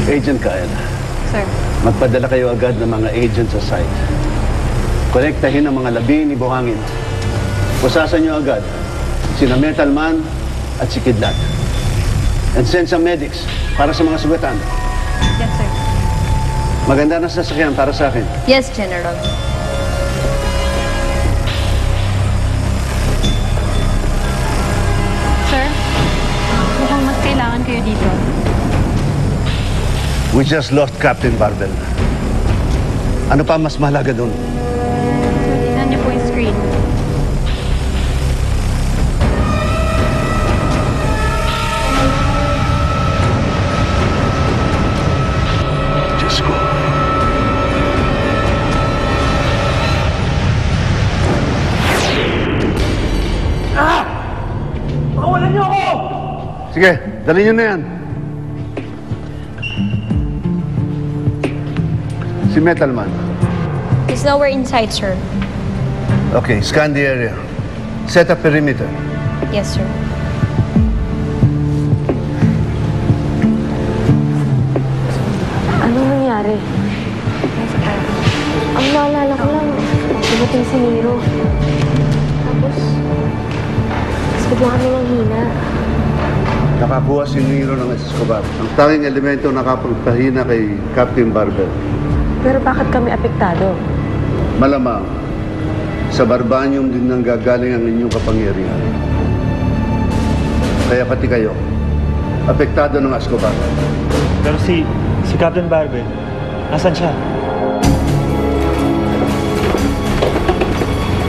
Agent Kyle, Sir. magpadala kayo agad ng mga agent sa site. Kolektahin ang mga labi ni Buhangin. Pusasan niyo agad sina Metal Man at si Kidlat. And send some medics para sa mga sugatan. Yes, sir. Maganda na sasakyan para sa akin. Yes, General. Sir, mukhang mas kailangan kayo dito. We just lost Captain Barbel. Ano pa mas mahalaga doon? Sir, tignan niyo po yung screen. Diyos ko. Pakawalan niyo ako! Sige, dali niyo na yan. Si Metal Man. He's nowhere in sight, sir. Okay, scan the area. Set a perimeter. Yes, sir. Anong nangyari? Ang naalala ko lang, dumating si Nero. Tapos bigla kami ng hina. Nakakuha si Nero ng Escobar. Ang tanging elemento nakapagpahina kay Captain Barbel. Pero bakit kami apektado? Malamang, sa Barbanium din nang gagaling ang inyong kapangyarihan. Kaya pati kayo, apektado ng Escobar. Pero si Captain Barbel, nasan siya?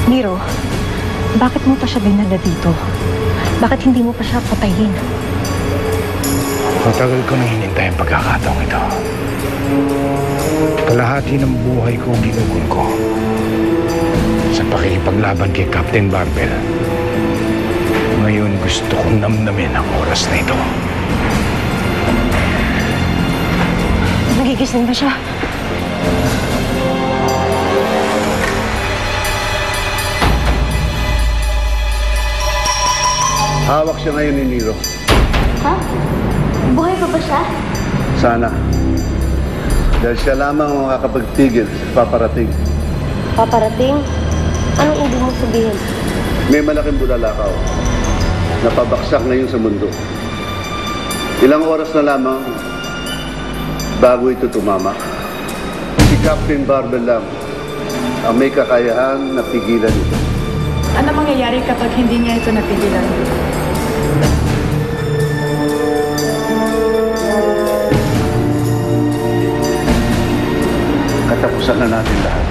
Nero, bakit mo pa siya dinala dito? Bakit hindi mo pa siya patayin? Matagal ko nang hinintay ang pagkakataong ito. Kalahati ng buhay ko ginugol ko sa pakikipaglaban kay Captain Barbel. Ngayon gusto kong namnamin ang oras na ito. Nagigising ba siya? Hawak siya ngayon ni Nero. Ha? Buhay pa ba siya? Sana. Dahil siya lamang ang makakapagtigil sa paparating. Paparating? Anong ibig mo sabihin? May malaking bulalakaw na pabaksak ngayon sa mundo. Ilang oras na lamang bago ito tumama. Si Captain Barbel lang ang may kakayahan na pigilan ito. Ano mangyayari kapag hindi niya ito napigilan? Katapusan na natin lahat.